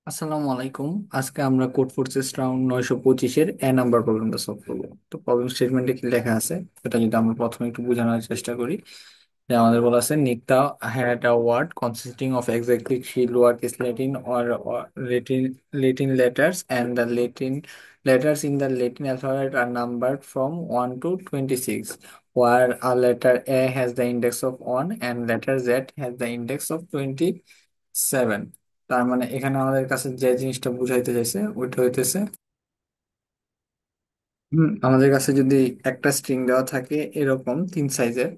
আসসালামু আলাইকুম। আজকে আমরা কোড ফোর্সেস রাউন্ড 925-এর নাম্বার প্রবলেমটা সলভ করবো। তো প্রবলেম স্টেটমেন্টে কি লেখা আছে এটা যদি আমরা প্রথমে একটু বোঝানোর চেষ্টা করি। যে আমাদের বলা আছে Nikita had a word consisting of exactly three lower case Latin or Latin Latin letters and the Latin letters in the Latin alphabet are numbered from 1 to 26, where a letter A has the index of 1 and letter Z has the index of 27. তার মানে এখানে আমাদের কাছে যে জিনিসটা বুঝাইতে চাইছে ওইটা হইতেছে, আমাদের কাছে যদি একটা স্ট্রিং দেওয়া থাকে এরকম তিন সাইজের,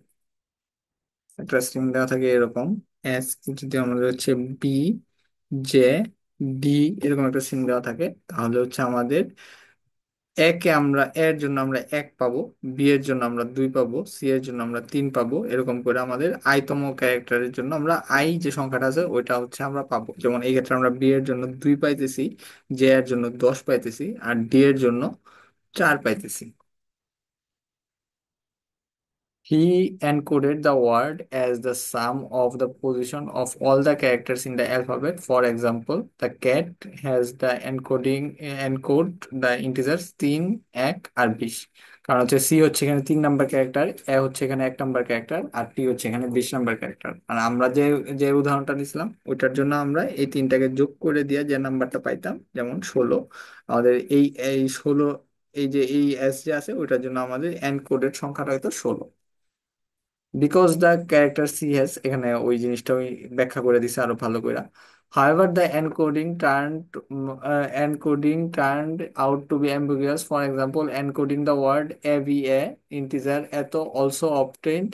একটা স্ট্রিং দেওয়া থাকে এরকম এস, যদি আমাদের হচ্ছে বি, জে, ডি এরকম একটা স্ট্রিং দেওয়া থাকে, তাহলে হচ্ছে আমাদের একে আমরা এর জন্য আমরা এক পাবো, বি এর জন্য আমরা দুই পাবো, সি এর জন্য আমরা তিন পাবো, এরকম করে আমাদের আইতম ক্যারেক্টারের জন্য আমরা আই যে সংখ্যাটা আছে ওইটা হচ্ছে আমরা পাবো। যেমন এই ক্ষেত্রে আমরা বি এর জন্য দুই পাইতেছি, জে এর জন্য 10 পাইতেছি, আর ডি এর জন্য 4 পাইতেছি। He encoded the word as the sum of the position of all the characters in the alphabet. For example, the cat has the encode the integers 3, 1 আর 20। কারণ হচ্ছে সি হচ্ছে এখানে 3 নাম্বার ক্যারেক্টার, এ হচ্ছে এখানে 1 নাম্বার ক্যারেক্টার, আর টি হচ্ছে এখানে 20 number character. আর আমরা যে যে উদাহরণটা নিছিলাম ওইটার জন্য আমরা এই তিনটাকে যোগ করে দিয়ে যে নাম্বারটা পাইতাম, যেমন 16, আমাদের এই এই 16, এই যে এই এস যে আছে ওইটার জন্য আমাদের এনকোডেড সংখ্যাটা হয়তো 16। Because the character she has, এখানে ওই জিনিসটা আমি ব্যাখ্যা করে দিছি আরো ভালো করে। However, the encoding turned out to be ambiguous. For example, encoding the word AVA integer এত also obtained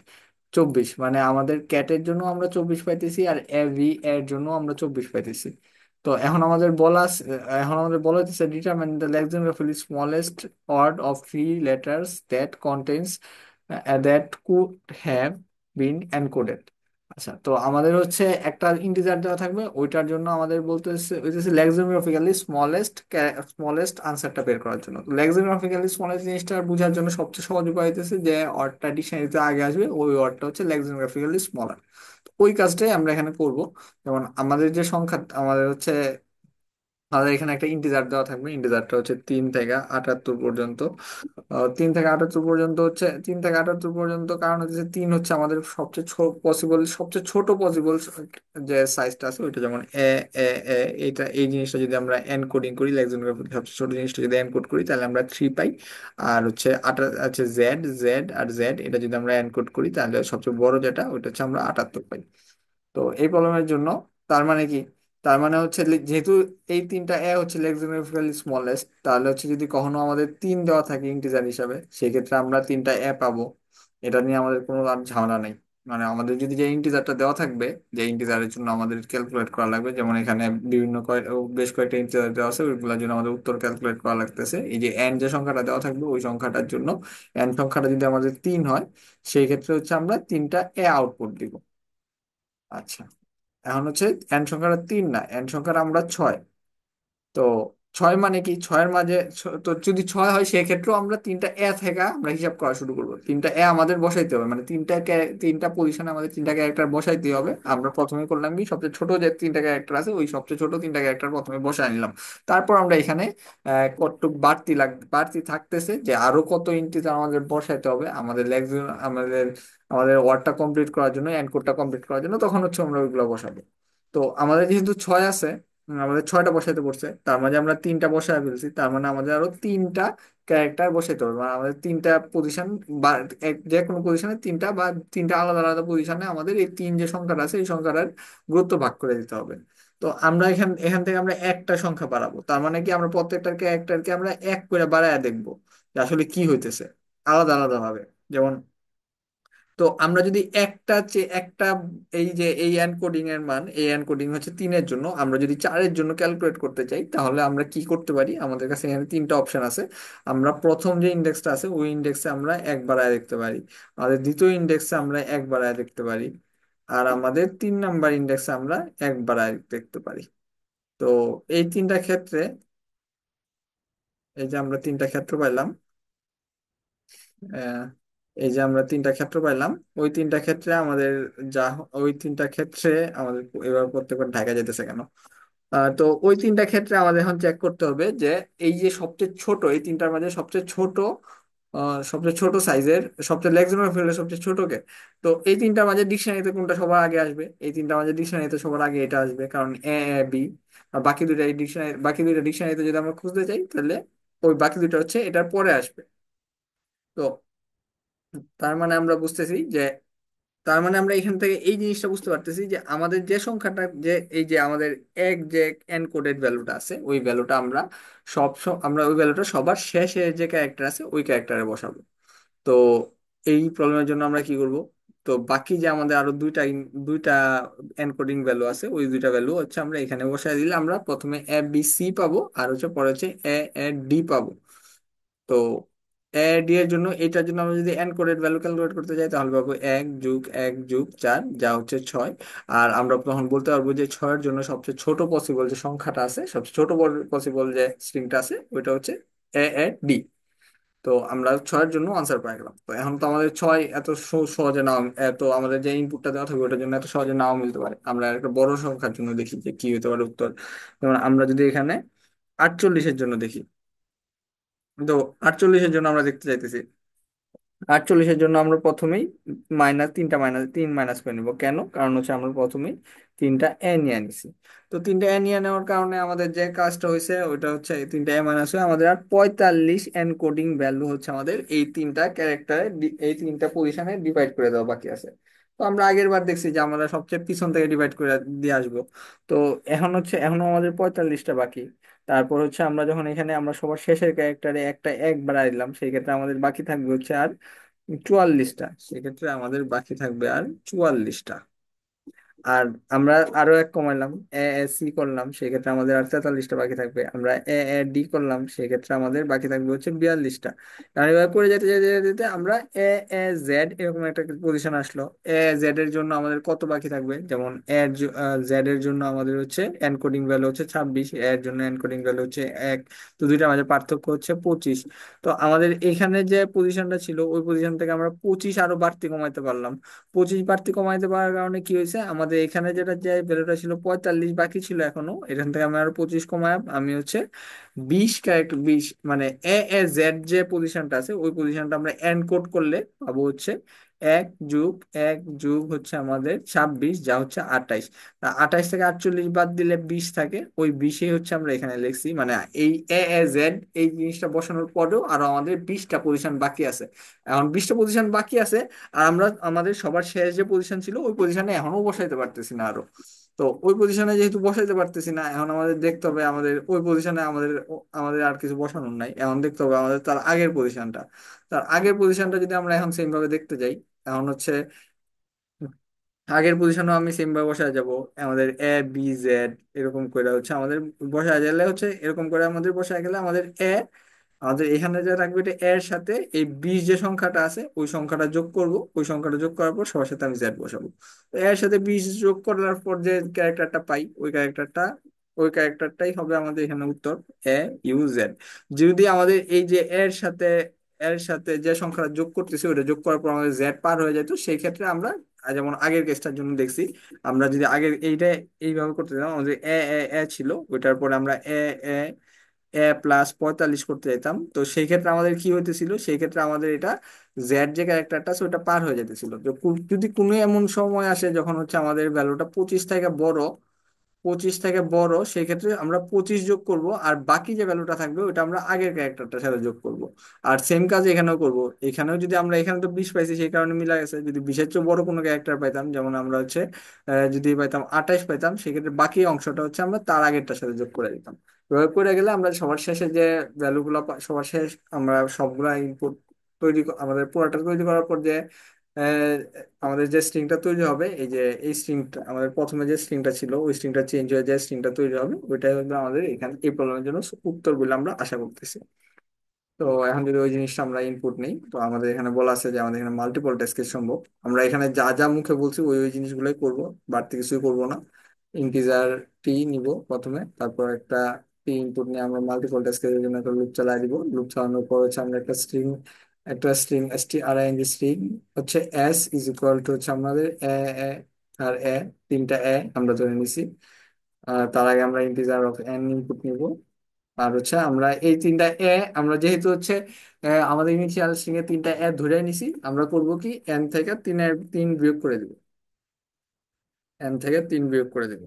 24, মানে আমাদের ক্যাটের জন্য আমরা 24 পাইতেছি আর এভি এর জন্য আমরা 24 পাইতেছি। তো এখন আমাদের বলা হচ্ছে determine the lexicography smallest word of three letters that could have been encoded. আচ্ছা, তো আমাদের হচ্ছে একটা ইন্টিজার দেওয়া থাকবে, ওইটার জন্য আমাদের বলতে হচ্ছে লেক্সিমোগ্রাফিক্যালি স্মলেস্ট আনসারটা বের করার জন্য। লেক্সিমোগ্রাফিক্যালি স্মলেস্ট জিনিসটা বোঝার জন্য সবচেয়ে সহজ উপায় হইতেছে যে ওয়ার্ডটা ডিকশনারিতে আগে আসবে ওই ওয়ার্ডটা হচ্ছে লেক্সিমোগ্রাফিক্যালি স্মলার। ওই কাজটাই আমরা এখানে করব। যেমন আমাদের যে সংখ্যা আমাদের হচ্ছে, আমাদের এখানে একটা ইন্টিজার দেওয়া থাকবে, ইন্টিজারটা হচ্ছে 3 থেকে 78 পর্যন্ত। 3 থেকে 78 পর্যন্ত হচ্ছে 3 থেকে 78 পর্যন্ত, কারণ হচ্ছে 3 হচ্ছে আমাদের সবচেয়ে পসিবল, সবচেয়ে ছোট পসিবল যে সাইজটা আছে ওইটা। যেমন এ এ এ এইটা, এই জিনিসটা যদি আমরা এনকোডিং করি, লেক্সিমোগ্রাফির সবচেয়ে ছোট জিনিসটা যদি এনকোড করি তাহলে আমরা 3 পাই। আর হচ্ছে আছে জেড, জেড এটা যদি আমরা এনকোড করি তাহলে সবচেয়ে বড় যেটা ওইটা হচ্ছে আমরা 78 পাই। তো এই প্রবলেমের জন্য তার মানে কি, তার মানে হচ্ছে যেহেতু এই তিনটা এ হচ্ছে লেক্সিমোগ্রাফিক্যালি স্মলেস্ট, তাহলে হচ্ছে যদি কখনো আমাদের 3 দেওয়া থাকে ইন্টিজার হিসাবে সেক্ষেত্রে আমরা তিনটা এ পাবো। এটা নিয়ে আমাদের কোনো আর ঝামেলা নেই। মানে আমাদের যদি যে ইন্টিজারটা দেওয়া থাকবে, যে ইন্টিজারের জন্য আমাদের ক্যালকুলেট করা লাগবে, যেমন এখানে বেশ কয়েকটা ইন্টিজার দেওয়া আছে, ওইগুলোর জন্য আমাদের উত্তর ক্যালকুলেট করা লাগতেছে। এই যে এন যে সংখ্যাটা দেওয়া থাকবে ওই সংখ্যাটার জন্য, এন সংখ্যাটা যদি আমাদের 3 হয় সেই ক্ষেত্রে হচ্ছে আমরা তিনটা এ আউটপুট দিব। আচ্ছা, এখন হচ্ছে এন সংখ্যাটা 3 না, এন সংখ্যাটা আমরা 6। তো 6 মানে কি, ছয়ের মাঝে তো যদি 6 হয় সেক্ষেত্রেও আমরা তিনটা এ থেকে আমরা হিসাব করা শুরু করবো। তিনটা এ আমাদের বসাইতে হবে, মানে তিনটা পজিশনে আমাদের তিনটা ক্যারেক্টার বসাইতে হবে। আমরা প্রথমে করলাম কি, সবচেয়ে ছোট যে তিনটা ক্যারেক্টার আছে ওই সবচেয়ে ছোট তিনটা ক্যারেক্টার প্রথমে বসায় নিলাম। তারপর আমরা এখানে কতটুক বাড়তি থাকতেছে যে আরো কত ইন্টিজার আমাদের বসাইতে হবে আমাদের আমাদের আমাদের ওয়ার্ডটা কমপ্লিট করার জন্য, এনকোডটা কমপ্লিট করার জন্য, তখন হচ্ছে আমরা ওইগুলো বসাবো। তো আমাদের যেহেতু 6 আছে, আমাদের 6টা বসাইতে পড়ছে, তার মানে আমরা তিনটা বসায় ফেলছি, তার মানে আমাদের আরো তিনটা ক্যারেক্টার বসাইতে হবে। মানে আমাদের তিনটা পজিশন বা যে কোনো পজিশনে তিনটা বা তিনটা আলাদা আলাদা পজিশনে আমাদের এই তিন যে সংখ্যাটা আছে এই সংখ্যাটার গুরুত্ব ভাগ করে দিতে হবে। তো আমরা এখান এখান থেকে আমরা একটা সংখ্যা বাড়াবো, তার মানে কি আমরা প্রত্যেকটার ক্যারেক্টারকে আমরা এক করে বাড়ায় দেখবো যে আসলে কি হইতেছে আলাদা আলাদা ভাবে। যেমন, তো আমরা যদি একটা এই যে এই এনকোডিং এর মান, এই এনকোডিং হচ্ছে 3-এর জন্য, আমরা যদি 4-এর জন্য ক্যালকুলেট করতে চাই তাহলে আমরা কি করতে পারি, আমাদের কাছে এখানে তিনটা অপশন আছে। আমরা প্রথম যে ইন্ডেক্সটা আছে ওই ইন্ডেক্সে আমরা এক বাড়ায় দেখতে পারি, আমাদের দ্বিতীয় ইন্ডেক্সে আমরা এক বাড়ায় দেখতে পারি, আর আমাদের 3 নাম্বার ইন্ডেক্সে আমরা এক বাড়ায় দেখতে পারি। তো এই তিনটা ক্ষেত্রে, এই যে আমরা তিনটা ক্ষেত্র পাইলাম, আহ, এই যে আমরা তিনটা ক্ষেত্র পাইলাম, ওই তিনটা ক্ষেত্রে আমাদের যা ওই তিনটা ক্ষেত্রে আমাদের এবার প্রত্যেকবার ঢাকা যেতেছে কেন, তো ওই তিনটা ক্ষেত্রে আমাদের এখন চেক করতে হবে যে এই যে সবচেয়ে ছোট, এই তিনটার মাঝে সবচেয়ে ছোট সাইজের, সবচেয়ে লেক্সিমাম ফিল্ডের সবচেয়ে ছোটকে, তো এই তিনটার মাঝে ডিকশনারিতে কোনটা সবার আগে আসবে? এই তিনটার মাঝে ডিকশনারিতে সবার আগে এটা আসবে, কারণ এ এ বি। আর বাকি দুইটা ডিকশনারিতে যদি আমরা খুঁজতে চাই, তাহলে ওই বাকি দুইটা হচ্ছে এটার পরে আসবে। তো তার মানে আমরা বুঝতেছি যে, তার মানে আমরা এখান থেকে এই জিনিসটা বুঝতে পারতেছি যে আমাদের যে সংখ্যাটা, যে এই যে আমাদের এক যে এনকোডেড ভ্যালুটা আছে, ওই ভ্যালুটা আমরা আমরা ওই ভ্যালুটা সবার শেষে যে ক্যারেক্টার আছে ওই ক্যারেক্টারে বসাবো। তো এই প্রবলেমের জন্য আমরা কি করব? তো বাকি যে আমাদের আরো দুইটা এনকোডিং ভ্যালু আছে, ওই দুইটা ভ্যালু হচ্ছে আমরা এখানে বসাই দিলে আমরা প্রথমে এ বি সি পাবো, আর হচ্ছে পরে হচ্ছে এ এ ডি পাবো। তো এ ডি এর জন্য, এটার জন্য আমরা যদি এনকোডেড ভ্যালু ক্যালকুলেট করতে যাই, তাহলে পাবো 1+1+4, যা হচ্ছে 6। আর আমরা তখন বলতে পারবো যে 6-এর জন্য সবচেয়ে ছোট পসিবল যে সংখ্যাটা আছে, সবচেয়ে ছোট পসিবল যে স্ট্রিংটা আছে, ওইটা হচ্ছে এ এ ডি। তো আমরা 6-এর জন্য আনসার পাই গেলাম। তো এখন তো আমাদের 6 এত সহজে নাও, এত আমাদের যে ইনপুটটা দেওয়া থাকবে ওটার জন্য এত সহজে নাও মিলতে পারে। আমরা একটা বড় সংখ্যার জন্য দেখি যে কি হতে পারে উত্তর। যেমন আমরা যদি এখানে 48-এর জন্য দেখি, তো 48-এর জন্য আমরা দেখতে চাইতেছি, 48-এর জন্য আমরা প্রথমেই তিন মাইনাস করে নিবো। কেন? কারণ হচ্ছে আমরা প্রথমেই তিনটা এ নিয়ে নিছি। তো তিনটা এ নিয়ে নেওয়ার কারণে আমাদের যে কাজটা হয়েছে ওইটা হচ্ছে এই তিনটা এ মাইনাস হয়ে আমাদের আর 45 এনকোডিং ভ্যালু হচ্ছে আমাদের এই তিনটা ক্যারেক্টারে, এই তিনটা পজিশনে ডিভাইড করে দেওয়া বাকি আছে। তো আমরা আগের বার দেখছি যে আমরা সবচেয়ে পিছন থেকে ডিভাইড করে দিয়ে আসবো। তো এখন হচ্ছে এখনো আমাদের 45টা বাকি। তারপর হচ্ছে আমরা যখন এখানে আমরা সবার শেষের ক্যারেক্টারে একটা এক বাড়াই দিলাম, সেই ক্ষেত্রে আমাদের বাকি থাকবে হচ্ছে আর 44টা। সেক্ষেত্রে আমাদের বাকি থাকবে আর 44টা। আর আমরা আরো এক কমাইলাম, এ এ সি করলাম, সেক্ষেত্রে আমাদের আর 43টা বাকি থাকবে। আমরা এ এ ডি করলাম, সেক্ষেত্রে আমাদের বাকি থাকবে হচ্ছে 42টা। কারণ এবার করে যেতে যেতে যেতে যেতে আমরা এ এ জেড এরকম একটা পজিশন আসলো। এ জেড এর জন্য আমাদের কত বাকি থাকবে? যেমন জেড এর জন্য আমাদের হচ্ছে এনকোডিং ভ্যালু হচ্ছে 26, এর জন্য এনকোডিং ভ্যালু হচ্ছে 1। তো দুইটার মাঝে পার্থক্য হচ্ছে 25। তো আমাদের এখানে যে পজিশনটা ছিল, ওই পজিশন থেকে আমরা 25 আরো বাড়তি কমাইতে পারলাম। 25 বাড়তি কমাইতে পারার কারণে কি হয়েছে, আমাদের এখানে যেটা যে ভ্যালুটা ছিল 45 বাকি ছিল এখনো, এখান থেকে আমি আরো 25 কমায় আমি হচ্ছে 20 মানে এ এ জেড যে পজিশনটা আছে ওই পজিশনটা আমরা এনকোড করলে পাবো হচ্ছে 1+1+ হচ্ছে আমাদের 26, যা হচ্ছে 28। 28 থেকে 48 বাদ দিলে 20 থাকে, ওই 20ই হচ্ছে আমরা এখানে লিখছি। মানে এই এ এ জেড এই জিনিসটা বসানোর পরেও আরো আমাদের 20টা পজিশন বাকি আছে। এখন 20টা পজিশন বাকি আছে, আর আমরা আমাদের সবার শেষ যে পজিশন ছিল ওই পজিশনে এখনো বসাইতে পারতেছি না আরো। তো ওই পজিশনে যেহেতু বসাইতে পারতেছি না, এখন আমাদের দেখতে হবে আমাদের ওই পজিশনে আমাদের আর কিছু বসানোর নাই। এখন দেখতে হবে আমাদের তার আগের পজিশনটা। তার আগের পজিশনটা যদি আমরা এখন সেম ভাবে দেখতে যাই, এখন হচ্ছে আগের পজিশনও আমি সেম ভাবে বসায় যাব। আমাদের এ বি জেড এরকম করে হচ্ছে আমাদের বসায় গেলে হচ্ছে, এরকম করে আমাদের বসায় গেলে আমাদের এখানে যা থাকবে এটা এর সাথে এই 20 যে সংখ্যাটা আছে ওই সংখ্যাটা যোগ করব। ওই সংখ্যাটা যোগ করার পর সবার সাথে আমি জেড বসাবো। তো এর সাথে 20 যোগ করার পর যে ক্যারেক্টারটা পাই, ওই ক্যারেক্টারটাই হবে আমাদের এখানে উত্তর, এ ইউ জেড। যদি আমাদের এই যে এর সাথে যে সংখ্যাটা যোগ করতেছি ওটা যোগ করার পর আমাদের জেড পার হয়ে যায়, তো সেই ক্ষেত্রে আমরা যেমন আগের কেসটার জন্য দেখছি, আমরা যদি আগের এইটা এইভাবে করতে চাই, আমাদের এ এ এ ছিল, ওইটার পরে আমরা এ +45 করতে যেতাম, তো সেই ক্ষেত্রে আমাদের কি হইতেছিল, সেই ক্ষেত্রে আমাদের এটা জেড যে ক্যারেক্টারটা আছে ওটা পার হয়ে যেতেছিল। তো যদি কোনো এমন সময় আসে যখন হচ্ছে আমাদের ভ্যালুটা 25 থেকে বড়, সেই ক্ষেত্রে আমরা 25 যোগ করব, আর বাকি যে ভ্যালুটা থাকবে ওটা আমরা আগের ক্যারেক্টারটার সাথে যোগ করব। আর সেম কাজ এখানেও করব। এখানেও যদি আমরা এখানে তো 20 পাইছি, সেই কারণে মিলা গেছে। যদি 20-এর চেয়ে বড় কোনো ক্যারেক্টার পাইতাম, যেমন আমরা হচ্ছে যদি পাইতাম 28 পাইতাম, সেক্ষেত্রে বাকি অংশটা হচ্ছে আমরা তার আগেরটার সাথে যোগ করে দিতাম। প্রয়োগ করে গেলে আমরা সবার শেষে যে ভ্যালুগুলো, সবার শেষ আমরা সবগুলা ইনপুট আমাদের পুরোটা তৈরি করার পর যে আহ, আমাদের যে স্ট্রিংটা তৈরি হবে, এই যে এই স্ট্রিংটা আমাদের প্রথমে যে স্ট্রিংটা ছিল ওই স্ট্রিংটা চেঞ্জ হয়ে যে স্ট্রিংটা তৈরি হবে, ওইটাই হবে আমাদের এখানে এই প্রবলেমের জন্য উত্তর বলে আমরা আশা করতেছি। তো এখন যদি ওই জিনিসটা আমরা ইনপুট নেই, তো আমাদের এখানে বলা আছে যে আমাদের এখানে মাল্টিপল টেস্ট সম্ভব। আমরা এখানে যা যা মুখে বলছি ওই ওই জিনিসগুলোই করব, বাড়তি কিছুই করব না। ইন্টিজার টি নিব প্রথমে, তারপর একটা টি ইনপুট নিয়ে আমরা মাল্টিপল টেস্টের জন্য একটা লুপ চালাই দিব। লুপ চালানোর পর হচ্ছে আমরা একটা স্ট্রিং string হচ্ছে এস ইজ ইকুয়াল টু হচ্ছে আমাদের এ এ আর এ, তিনটা এ আমরা ধরে নিছি। তার আগে আমরা ইন্টিজার অফ এন ইনপুট নিব। আর হচ্ছে আমরা এই তিনটা এ, আমরা যেহেতু হচ্ছে আমাদের ইনিশিয়াল স্ট্রিং এ তিনটা এ ধরে নিছি, আমরা করব কি এন থেকে তিন বিয়োগ করে দিব। এন থেকে তিন বিয়োগ করে দিব।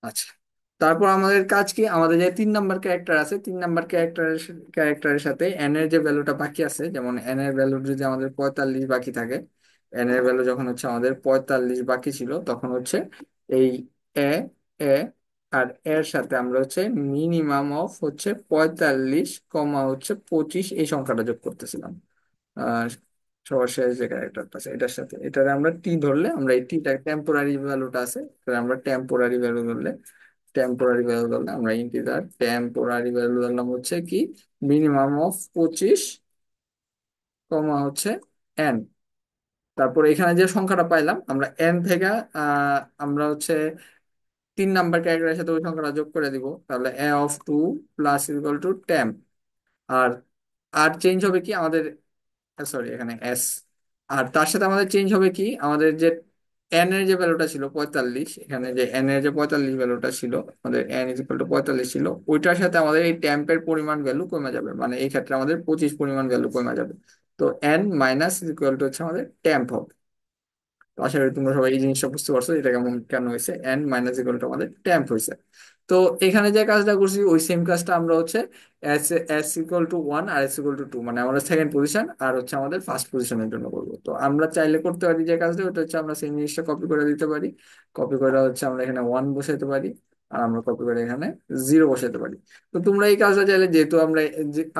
আচ্ছা, তারপর আমাদের কাজ কি, আমাদের যে 3 নাম্বার ক্যারেক্টার আছে, 3 নাম্বার ক্যারেক্টারের সাথে এন এর যে ভ্যালুটা বাকি আছে, যেমন এন এর ভ্যালু যদি আমাদের 45 বাকি থাকে, এন এর ভ্যালু যখন হচ্ছে আমাদের 45 বাকি ছিল, তখন হচ্ছে এই এ এ আর এর সাথে আমরা হচ্ছে মিনিমাম অফ হচ্ছে 45 কমা হচ্ছে 25 এই সংখ্যাটা যোগ করতেছিলাম। আহ সবার শেষ যে ক্যারেক্টারটা আছে এটার সাথে, এটারে আমরা টি ধরলে, আমরা এই টিটা টেম্পোরারি ভ্যালুটা আছে, এটা আমরা টেম্পোরারি ভ্যালু ধরলে, টেম্পোরারি ভ্যালু ধরলে আমরা ইন্টিজার টেম্পোরারি ভ্যালু ধরলাম হচ্ছে কি মিনিমাম অফ 25 কমা হচ্ছে এন। তারপর এখানে যে সংখ্যাটা পাইলাম আমরা এন থেকে, আমরা হচ্ছে 3 নাম্বার ক্যারেক্টারের সাথে ওই সংখ্যাটা যোগ করে দিব, তাহলে a of two plus equal to temp. আর আর চেঞ্জ হবে কি আমাদের, সরি এখানে এস, আর তার সাথে আমাদের চেঞ্জ হবে কি আমাদের যে এন এর যে ভ্যালুটা ছিল 45, এখানে যে এন এর যে 45 ভ্যালুটা ছিল, আমাদের এন ইজ ইকুয়াল টু 45 ছিল, ওইটার সাথে আমাদের এই ট্যাম্পের পরিমাণ ভ্যালু কমে যাবে, মানে এই ক্ষেত্রে আমাদের 25 পরিমাণ ভ্যালু কমে যাবে। তো N minus is equal to হচ্ছে আমাদের ট্যাম্প হবে। তো আশা করি তোমরা সবাই এই জিনিসটা বুঝতে পারছো, এটা কেমন কেন হয়েছে, এন মাইনাস ইকুয়াল টু আমাদের ট্যাম্প হয়েছে। তো এখানে যে কাজটা করছি ওই সেম কাজটা আমরা হচ্ছে S S equal to one আর এস ইকুয়াল টু টু, মানে আমরা সেকেন্ড পজিশন আর হচ্ছে আমাদের ফার্স্ট পজিশনের জন্য করবো। তো আমরা চাইলে করতে পারি যে কাজটা, ওটা হচ্ছে আমরা সেই জিনিসটা কপি করে দিতে পারি। কপি করে হচ্ছে আমরা এখানে ওয়ান বসাতে পারি, আর আমরা কপি করে এখানে জিরো বসাতে পারি। তো তোমরা এই কাজটা চাইলে, যেহেতু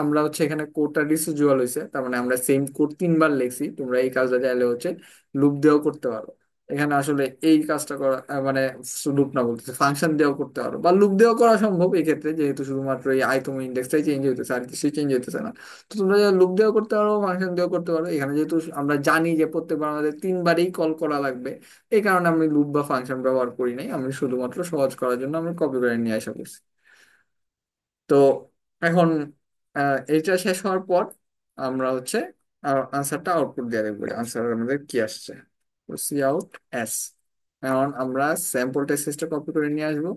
আমরা হচ্ছে এখানে কোডটা রিসিজুয়াল হয়েছে, তার মানে আমরা সেম কোড 3 বার লিখছি, তোমরা এই কাজটা চাইলে হচ্ছে লুপ দিয়েও করতে পারো। এখানে আসলে এই কাজটা করা মানে লুপ না, বলতেছে ফাংশন দিয়েও করতে পারো, বা লুপ দিয়েও করা সম্ভব এই ক্ষেত্রে, যেহেতু শুধুমাত্র এই আইটম ইন্ডেক্সটাই চেঞ্জ হইতেছে আর কিছুই চেঞ্জ হইতেছে না। তো তোমরা লুপ দিয়েও করতে পারো, ফাংশন দিয়েও করতে পারো। এখানে যেহেতু আমরা জানি যে প্রত্যেকবার আমাদের 3বারই কল করা লাগবে, এই কারণে আমি লুপ বা ফাংশন ব্যবহার করি নাই, আমি শুধুমাত্র সহজ করার জন্য আমি কপি করে নিয়ে আসা করছি। তো এখন এইটা শেষ হওয়ার পর আমরা হচ্ছে আনসারটা আউটপুট দিয়ে দেখবো আনসার আমাদের কি আসছে। C out S. এখন আমরা স্যাম্পল টেক্সটটা কপি করে নিয়ে আসবো।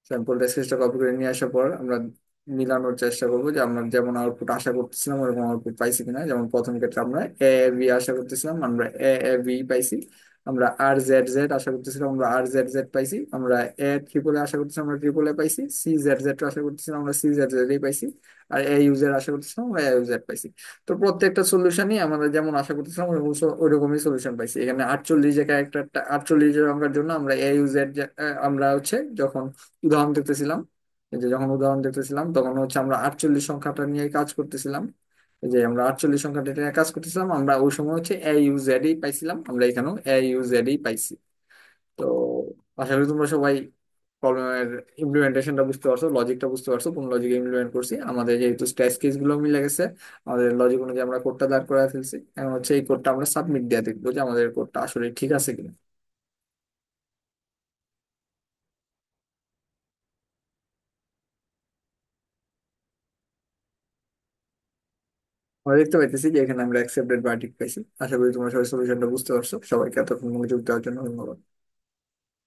স্যাম্পল টেক্সটটা কপি করে নিয়ে আসার পর আমরা মিলানোর চেষ্টা করবো যে আমরা যেমন আউটপুট আশা করতেছিলাম ওরকম আউটপুট পাইছি কিনা। যেমন প্রথম ক্ষেত্রে আমরা এ বি আশা করতেছিলাম, আমরা এ বি পাইছি। আমরা আর জেড জেড আশা করতেছিলাম, আমরা আর জেড জেড পাইছি। আমরা এ ট্রিপল এ আশা করতেছিলাম, আমরা ট্রিপল এ পাইছি। সি জেড জেড আশা করতেছিলাম, আমরা সি জেড জেড পাইছি। আর এ ইউজের আশা করতেছিলাম, আমরা এ ইউজেড পাইছি। তো প্রত্যেকটা সলিউশনই আমরা যেমন আশা করতেছিলাম ওইরকমই সলিউশন পাইছি। এখানে 48 যে ক্যারেক্টারটা, 48 সংখ্যার জন্য আমরা এ ইউজেড, আমরা হচ্ছে যখন উদাহরণ দেখতেছিলাম, এই যে যখন উদাহরণ দেখতেছিলাম তখন হচ্ছে আমরা 48 সংখ্যাটা নিয়ে কাজ করতেছিলাম। এই যে আমরা 48 সংখ্যাটা নিয়ে কাজ করতেছিলাম, আমরা ওই সময় হচ্ছে এ ইউ জেড ই পাইছিলাম, আমরা এখানেও এ ইউ জেড ই পাইছি। তো আশা করি তোমরা সবাই প্রবলেমের ইমপ্লিমেন্টেশনটা বুঝতে পারছো, লজিকটা বুঝতে পারছো, কোন লজিকে ইমপ্লিমেন্ট করছি। আমাদের যেহেতু স্ট্যাট কেস গুলো মিলে গেছে, আমাদের লজিক অনুযায়ী আমরা কোডটা দাঁড় করে ফেলছি, এখন হচ্ছে এই কোডটা আমরা সাবমিট দিয়ে দেখবো যে আমাদের কোডটা আসলে ঠিক আছে কিনা। আমরা দেখতে পাইতেছি যে এখানে আমরা অ্যাকসেপ্টেড ভার্ডিক্ট পাইছি। আশা করি তোমরা সবাই সলিউশনটা বুঝতে পারছো। সবাইকে এতক্ষণ মনোযোগ দেওয়ার জন্য ধন্যবাদ।